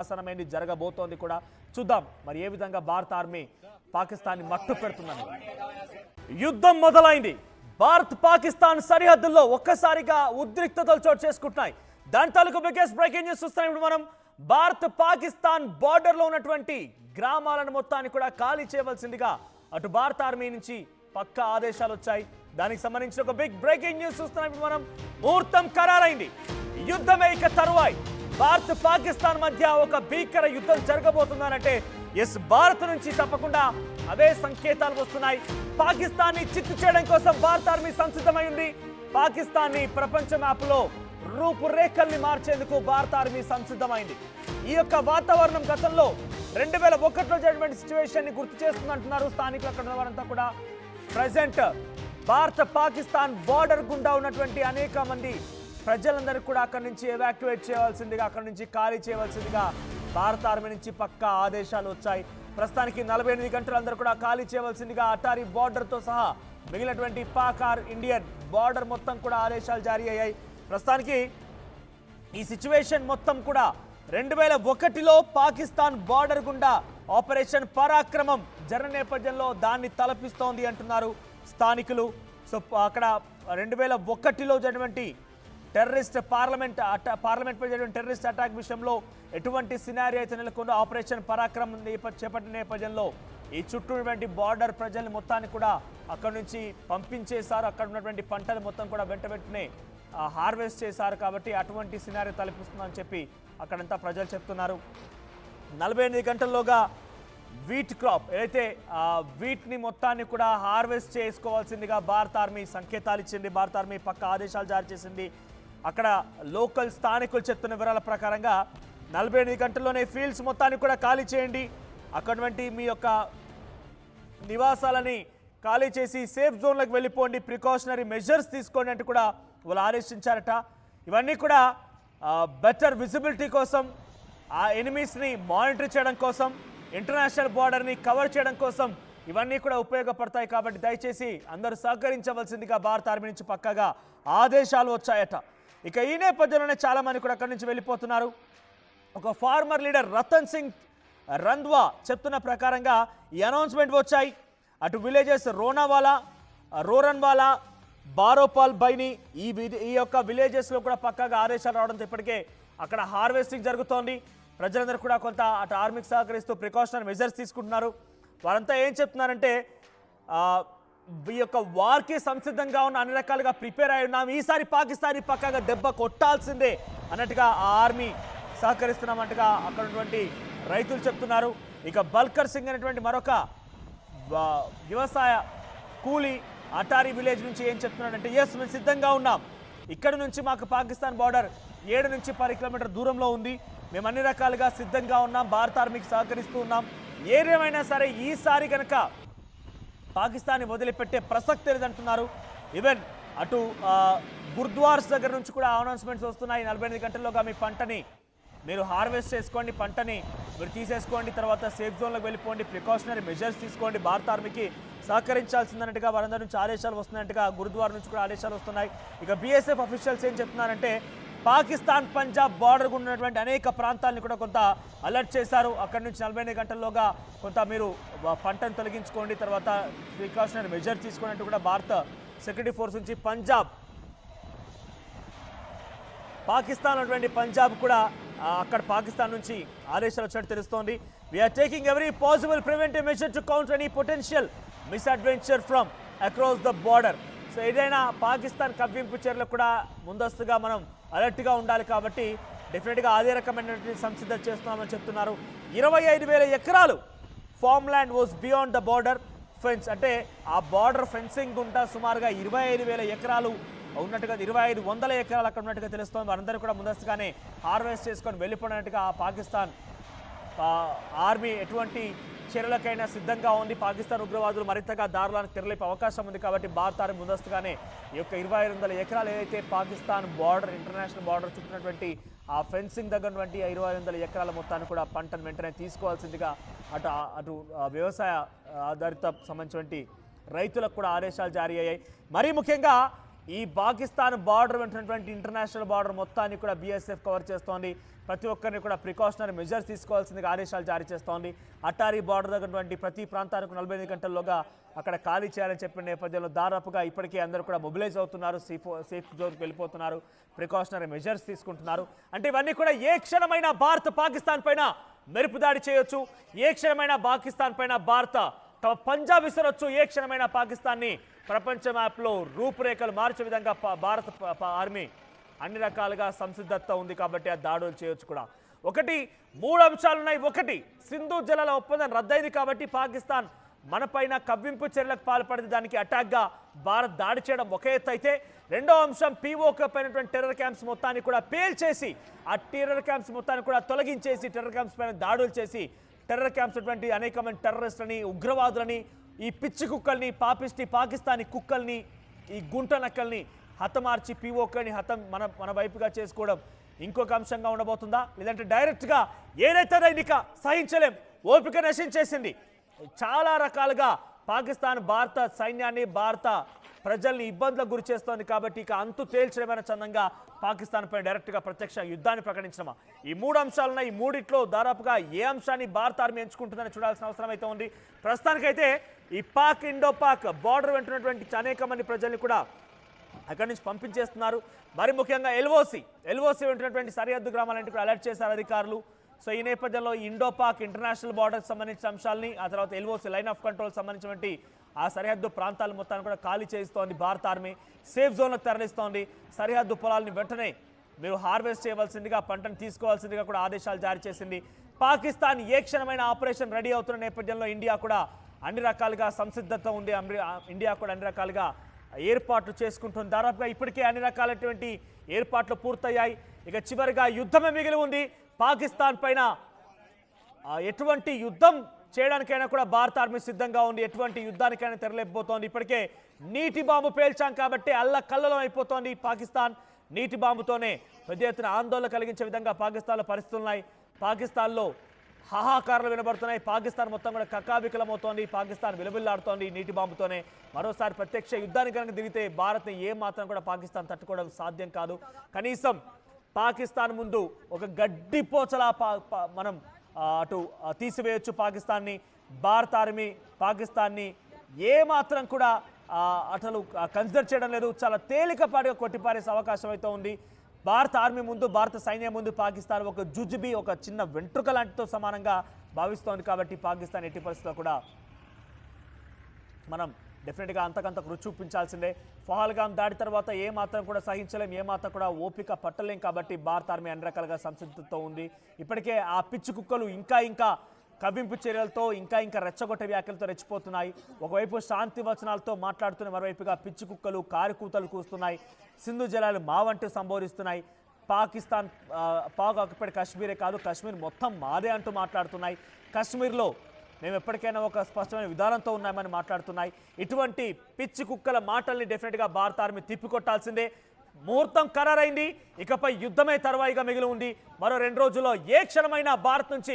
ఆసనమైంది జరగబోతోంది కూడా చూద్దాం మరి ఏ విధంగా భారత ఆర్మీ పాకిస్తాన్ మట్టు పెడుతుందని యుద్ధం మొదలైంది భారత్ పాకిస్తాన్ సరిహద్దుల్లో ఒక్కసారిగా ఉద్రిక్తతలు చోటు చేసుకుంటున్నాయి దాని తాలూకు బిగ్గెస్ట్ బ్రేకింగ్ న్యూస్ చూస్తున్నాం ఇప్పుడు మనం భారత్ పాకిస్తాన్ బోర్డర్ లో ఉన్నటువంటి గ్రామాలను మొత్తాన్ని కూడా ఖాళీ చేయవలసిందిగా అటు భారత ఆర్మీ నుంచి పక్కా ఆదేశాలు వచ్చాయి దానికి సంబంధించిన ఒక బిగ్ బ్రేకింగ్ న్యూస్ చూస్తున్నాం ఇప్పుడు మనం ముహూర్తం ఖరారైంది యుద్ధమే ఇక తరువాయి భారత్ పాకిస్తాన్ మధ్య ఒక భీకర యుద్ధం జరగబోతుందనంటే ఎస్ భారత్ నుంచి తప్పకుండా అవే సంకేతాలు వస్తున్నాయి పాకిస్తాన్ ని చిత్తు చేయడం కోసం భారత ఆర్మీ సంసిద్ధమైంది పాకిస్తాన్ ని ప్రపంచ మ్యాప్ లో రూపురేఖల్ని మార్చేందుకు భారత ఆర్మీ సంసిద్ధమైంది ఈ యొక్క వాతావరణం గతంలో 2001లో జరిగిన సిచ్యువేషన్ ని గుర్తు చేస్తుందంటున్నారు స్థానికులు అక్కడ ఉన్నవారంతా కూడా ప్రెజెంట్ భారత పాకిస్తాన్ బోర్డర్ గుండా ఉన్నటువంటి అనేక మంది ప్రజలందరూ కూడా అక్కడి నుంచి ఎవాక్యుయేట్ చేయవలసిందిగా అక్కడి నుంచి ఖాళీ చేయవలసిందిగా భారత ఆర్మీ నుంచి పక్కా ఆదేశాలు వచ్చాయి ప్రస్తుతానికి 48 గంటలు అందరూ కూడా ఖాళీ చేయవలసిందిగా అటారీ బార్డర్తో సహా మిగిలినటువంటి పాక్ ఇండియన్ బార్డర్ మొత్తం కూడా ఆదేశాలు జారీ అయ్యాయి ప్రస్తుతానికి ఈ సిచ్యువేషన్ మొత్తం కూడా 2001లో పాకిస్తాన్ బార్డర్ గుండా ఆపరేషన్ పరాక్రమం జరిగిన నేపథ్యంలో దాన్ని తలపిస్తోంది అంటున్నారు స్థానికులు సో అక్కడ 2001లో జరిగినటువంటి టెర్రరిస్ట్ పార్లమెంట్ పై జరిగిన టెర్రరిస్ట్ అటాక్ విషయంలో ఎటువంటి సినారియో అయితే నెలకొందో ఆపరేషన్ పరాక్రమం చేపట్టిన నేపథ్యంలో ఈ చుట్టూ ఉన్నటువంటి బార్డర్ ప్రజల్ని మొత్తాన్ని కూడా అక్కడ నుంచి పంపించేశారు అక్కడ ఉన్నటువంటి పంటలు మొత్తం కూడా వెంటనే హార్వెస్ట్ చేశారు కాబట్టి అటువంటి సినారియో తలపిస్తుందని చెప్పి అక్కడంతా ప్రజలు చెప్తున్నారు 48 గంటల్లోగా వీట్ క్రాప్ ఏదైతే వీట్ని మొత్తాన్ని కూడా హార్వెస్ట్ చేసుకోవాల్సిందిగా భారత ఆర్మీ సంకేతాలు ఇచ్చింది భారత ఆర్మీ పక్క ఆదేశాలు జారీ చేసింది అక్కడ లోకల్ స్థానికులు చెప్తున్న వివరాల ప్రకారంగా 48 గంటల్లోనే ఫీల్డ్స్ మొత్తాన్ని కూడా ఖాళీ చేయండి అక్కడి మీ యొక్క నివాసాలని ఖాళీ చేసి సేఫ్ జోన్లకు వెళ్ళిపోండి ప్రికాషనరీ మెజర్స్ తీసుకోండి అంటూ కూడా వాళ్ళు ఆదేశించారట ఇవన్నీ కూడా బెటర్ విజిబిలిటీ కోసం ఆ ఎనిమీస్ని మానిటర్ చేయడం కోసం ఇంటర్నేషనల్ బార్డర్ని కవర్ చేయడం కోసం ఇవన్నీ కూడా ఉపయోగపడతాయి కాబట్టి దయచేసి అందరూ సహకరించవలసిందిగా భారత ఆర్మీ నుంచి పక్కాగా ఆదేశాలు వచ్చాయట ఇక ఈ నేపథ్యంలోనే చాలామంది కూడా అక్కడి నుంచి వెళ్ళిపోతున్నారు ఒక ఫార్మర్ లీడర్ రతన్ సింగ్ రంధ్వా చెప్తున్న ప్రకారంగా ఈ అనౌన్స్మెంట్ వచ్చాయి అటు విలేజెస్ రోరన్వాలా బారోపాల్ బైని ఈ యొక్క విలేజెస్లో కూడా పక్కాగా ఆదేశాలు రావడంతో ఇప్పటికే అక్కడ హార్వెస్టింగ్ జరుగుతోంది ప్రజలందరూ కూడా కొంత అటు ఆర్మీకి సహకరిస్తూ ప్రికాషనరీ మెజర్స్ తీసుకుంటున్నారు వారంతా ఏం చెప్తున్నారంటే ఈ యొక్క వార్కి సంసిద్ధంగా ఉన్న అన్ని రకాలుగా ప్రిపేర్ అయి ఉన్నాం ఈసారి పాకిస్తానీ పక్కాగా దెబ్బ కొట్టాల్సిందే అన్నట్టుగా ఆ ఆర్మీ సహకరిస్తున్నామంటగా అక్కడ ఉన్నటువంటి రైతులు చెప్తున్నారు ఇక బల్కర్ సింగ్ అనేటువంటి మరొక వ్యవసాయ కూలీ అటారీ విలేజ్ నుంచి ఏం చెప్తున్నాడంటే ఎస్ మేము సిద్ధంగా ఉన్నాం ఇక్కడ నుంచి మాకు పాకిస్తాన్ బార్డర్ 7 నుంచి 10 కిలోమీటర్ దూరంలో ఉంది మేము అన్ని రకాలుగా సిద్ధంగా ఉన్నాం భారత ఆర్మీకి సహకరిస్తూ ఉన్నాం ఏదేమైనా సరే ఈసారి కనుక పాకిస్తాన్ని వదిలిపెట్టే ప్రసక్తి లేదంటున్నారు ఈవెన్ అటు గురుద్వార్స్ దగ్గర నుంచి కూడా అనౌన్స్మెంట్స్ వస్తున్నాయి 48 గంటల్లోగా మీ పంటని మీరు హార్వెస్ట్ చేసుకోండి పంటని మీరు తీసేసుకోండి తర్వాత సేఫ్ జోన్లోకి వెళ్ళిపోండి ప్రికాషనరీ మెజర్స్ తీసుకోండి భారత ఆర్మీకి సహకరించాల్సిందన్నట్టుగా వారందరి నుంచి ఆదేశాలు వస్తున్నట్టుగా గురుద్వార్ నుంచి కూడా ఆదేశాలు వస్తున్నాయి ఇక బీఎస్ఎఫ్ అఫీషియల్స్ ఏం చెప్తున్నారంటే పాకిస్తాన్ పంజాబ్ బార్డర్ ఉన్నటువంటి అనేక ప్రాంతాలను కూడా కొంత అలర్ట్ చేశారు అక్కడి నుంచి 48 గంటల్లోగా కొంత మీరు పంటను తొలగించుకోండి తర్వాత ప్రికాషనరీ మెజర్ తీసుకున్నట్టు కూడా భారత సెక్యూరిటీ ఫోర్స్ నుంచి పాకిస్తాన్ ఉన్నటువంటి పంజాబ్ కూడా అక్కడ పాకిస్తాన్ నుంచి ఆదేశాలు వచ్చినట్టు తెలుస్తోంది we are taking every possible preventive measure to counter any potential misadventure from across the border so ఏదైనా పాకిస్తాన్ కవ్వింపు చర్యలకు కూడా ముందస్తుగా మనం అలర్ట్గా ఉండాలి కాబట్టి డెఫినెట్గా అదే రకమైనటువంటి సంసిద్ధత చేస్తున్నామని చెప్తున్నారు 25,000 ఎకరాలు farm land was beyond the border fence అంటే ఆ బార్డర్ ఫెన్సింగ్ గుంటా సుమారుగా 25,000 ఎకరాలు ఉన్నట్టుగా 2,500 ఎకరాలు అక్కడ ఉన్నట్టుగా తెలుస్తోంది వారందరూ కూడా ముందస్తుగానే హార్వెస్ట్ చేసుకొని వెళ్ళిపోయినట్టుగా ఆ పాకిస్తాన్ ఆర్మీ ఎటువంటి చర్యలకైనా సిద్ధంగా ఉంది పాకిస్తాన్ ఉగ్రవాదులు మరింతగా దారులకు తెరలేపే అవకాశం ఉంది కాబట్టి భారత ఆర్మీ ముందస్తుగానే ఈ యొక్క 2,500 ఎకరాలు ఏదైతే పాకిస్తాన్ బార్డర్ ఇంటర్నేషనల్ బార్డర్ చుట్టినటువంటి ఆ ఫెన్సింగ్ దగ్గర ఉన్నటువంటి 2,500 ఎకరాల మొత్తాన్ని కూడా పంటను వెంటనే తీసుకోవాల్సిందిగా అటు వ్యవసాయ ఆధారిత సంబంధించినటువంటి రైతులకు కూడా ఆదేశాలు జారీ అయ్యాయి మరీ ముఖ్యంగా ఈ పాకిస్తాన్ బార్డర్ వెంటనేటువంటి ఇంటర్నేషనల్ బార్డర్ మొత్తాన్ని కూడా బీఎస్ఎఫ్ కవర్ చేస్తోంది. ప్రతి ఒక్కరిని కూడా ప్రికాషనరీ మెజర్స్ తీసుకోవాల్సిందిగా ఆదేశాలు జారీ చేస్తోంది. అటారీ బార్డర్ దగ్గర ప్రతి ప్రాంతానికి 48 గంటల్లోగా అక్కడ ఖాళీ చేయాలని చెప్పిన నేపథ్యంలో దాదాపుగా ఇప్పటికే అందరూ కూడా మొబిలైజ్ అవుతున్నారు, సేఫ్ జోన్కి వెళ్ళిపోతున్నారు, ప్రికాషనరీ మెజర్స్ తీసుకుంటున్నారు. అంటే ఇవన్నీ కూడా ఏ క్షణమైన భారత్ పాకిస్తాన్ పైన మెరుపు దాడి చేయొచ్చు, ఏ క్షణమైన పాకిస్తాన్ పైన భారత తమ పంజాబ్ విసరొచ్చు, ఏ క్షణమైన పాకిస్తాన్ని ప్రపంచ మ్యాప్లో రూపురేఖలు మార్చే విధంగా భారత ఆర్మీ అన్ని రకాలుగా సంసిద్ధత ఉంది కాబట్టి ఆ దాడులు చేయొచ్చు కూడా. ఒకటి 3 అంశాలు ఉన్నాయి. ఒకటి, సింధు జలాల ఒప్పందం రద్దయింది కాబట్టి పాకిస్తాన్ మన పైన కవ్వింపు చర్యలకు పాల్పడింది, దానికి అటాక్గా భారత్ దాడి చేయడం ఒక ఎత్తు అయితే, రెండో అంశం పీఓకే పైనటువంటి టెర్రర్ క్యాంప్స్ మొత్తాన్ని కూడా పేల్చేసి ఆ టెర్రర్ క్యాంప్స్ మొత్తాన్ని కూడా తొలగించేసి టెర్రర్ క్యాంప్స్ పైన దాడులు చేసి టెర్రర్ క్యాంప్స్ అటువంటి అనేక మంది టెర్రరిస్టులని, ఉగ్రవాదులని, ఈ పిచ్చి కుక్కల్ని, పాకిస్తానీ కుక్కల్ని, ఈ గుంట నక్కల్ని హతమార్చి పీఓకేని మన వైపుగా చేసుకోవడం ఇంకొక అంశంగా ఉండబోతుందా, లేదంటే డైరెక్ట్గా ఏదైతే ఇక సహించలేం, ఓపిక నశించేసింది, చాలా రకాలుగా పాకిస్తాన్ భారత సైన్యాన్ని, భారత ప్రజల్ని ఇబ్బందులకు గురి చేస్తోంది కాబట్టి ఇక అంతు తేల్చడమైన చందంగా పాకిస్తాన్ పై డైరెక్ట్గా ప్రత్యక్ష యుద్ధాన్ని ప్రకటించడమా? ఈ 3 అంశాలున్న ఈ మూడిట్లో దాదాపుగా ఏ అంశాన్ని భారత ఆర్మీ ఎంచుకుంటుందని చూడాల్సిన అవసరం అయితే ఉంది. ప్రస్తుతానికైతే ఈ ఇండో పాక్ బార్డర్ వెంటున్నటువంటి అనేక మంది ప్రజల్ని కూడా అక్కడి నుంచి పంపించేస్తున్నారు. మరి ముఖ్యంగా ఎల్ఓసి వెంటున్నటువంటి సరిహద్దు గ్రామాలంటే కూడా అలర్ట్ చేశారు అధికారులు. సో ఈ నేపథ్యంలో ఇండో పాక్ ఇంటర్నేషనల్ బార్డర్కి సంబంధించిన అంశాలని, ఆ తర్వాత ఎల్ఓసి లైన్ ఆఫ్ కంట్రోల్ సంబంధించినటువంటి ఆ సరిహద్దు ప్రాంతాల మొత్తాన్ని కూడా ఖాళీ చేస్తోంది భారత ఆర్మీ, సేఫ్ జోన్లకు తరలిస్తోంది. సరిహద్దు పొలాలని వెంటనే మీరు హార్వెస్ట్ చేయవలసిందిగా, పంటను తీసుకోవాల్సిందిగా కూడా ఆదేశాలు జారీ చేసింది. పాకిస్తాన్ ఏ క్షణమైన ఆపరేషన్ రెడీ అవుతున్న నేపథ్యంలో ఇండియా కూడా అన్ని రకాలుగా సంసిద్ధత ఉంది. ఇండియా కూడా అన్ని రకాలుగా ఏర్పాట్లు చేసుకుంటుంది. దాదాపుగా ఇప్పటికే అన్ని రకాలైనటువంటి ఏర్పాట్లు పూర్తయ్యాయి. ఇక చివరిగా యుద్ధమే మిగిలి ఉంది. పాకిస్తాన్ పైన ఎటువంటి యుద్ధం చేయడానికైనా కూడా భారత ఆర్మీ సిద్ధంగా ఉంది, ఎటువంటి యుద్ధానికైనా తెరలేకపోతోంది. ఇప్పటికే నీటి బాంబు పేల్చాం కాబట్టి అల్లకల్లోలం అయిపోతోంది పాకిస్తాన్. నీటి బాంబుతోనే పెద్ద ఎత్తున ఆందోళన కలిగించే విధంగా పాకిస్తాన్లో పరిస్థితులు ఉన్నాయి. పాకిస్తాన్లో హాహాకారాలు వినబడుతున్నాయి. పాకిస్తాన్ మొత్తం కూడా కకావికలమవుతోంది. పాకిస్తాన్ విలవిల్లాడుతోంది నీటి బాంబుతోనే. మరోసారి ప్రత్యక్ష యుద్ధానికి కనుక దిగితే భారత్ని ఏ మాత్రం కూడా పాకిస్తాన్ తట్టుకోవడం సాధ్యం కాదు. కనీసం పాకిస్తాన్ ముందు ఒక గడ్డిపోచలా మనం అటు తీసివేయొచ్చు పాకిస్తాన్ని. భారత ఆర్మీ పాకిస్తాన్ని ఏ మాత్రం కూడా అసలు కన్సిడర్ చేయడం లేదు. చాలా తేలికపాటిగా కొట్టిపారేసే అవకాశం అయితే ఉంది. భారత ఆర్మీ ముందు, భారత సైన్యం ముందు పాకిస్తాన్ ఒక జుజుబి, ఒక చిన్న వెంట్రుక లాంటితో సమానంగా భావిస్తోంది కాబట్టి పాకిస్తాన్ ఎట్టి పరిస్థితుల్లో కూడా మనం డెఫినెట్గా అంతకంత కృషి చూపించాల్సిందే. పహల్గామ్ దాడి తర్వాత ఏ మాత్రం కూడా సహించలేం, ఏ మాత్రం కూడా ఓపిక పట్టలేం కాబట్టి భారత ఆర్మీ అన్ని రకాలుగా సంసిద్ధతతో ఉంది. ఇప్పటికే ఆ పిచ్చి కుక్కలు ఇంకా కవ్వింపు చర్యలతో ఇంకా రెచ్చగొట్టే వ్యాఖ్యలతో రెచ్చిపోతున్నాయి. ఒకవైపు శాంతి వచనాలతో మాట్లాడుతున్న, మరోవైపుగా పిచ్చి కుక్కలు కారుకూతలు కూస్తున్నాయి. సింధు జలాలు మావంటూ సంబోధిస్తున్నాయి. పాక్ ఆక్యుపైడ్ కాశ్మీరే కాదు, కాశ్మీర్ మొత్తం మాదే అంటూ మాట్లాడుతున్నాయి. కాశ్మీర్లో మేము ఎప్పటికైనా ఒక స్పష్టమైన విధానంతో ఉన్నామని మాట్లాడుతున్నాయి. ఇటువంటి పిచ్చి కుక్కల మాటల్ని డెఫినెట్గా భారత ఆర్మీ తిప్పికొట్టాల్సిందే. ముహూర్తం ఖరారైంది. ఇకపై యుద్ధమే తర్వాయిగా మిగిలి ఉంది. మరో 2 రోజుల్లో ఏ క్షణమైనా భారత్ నుంచి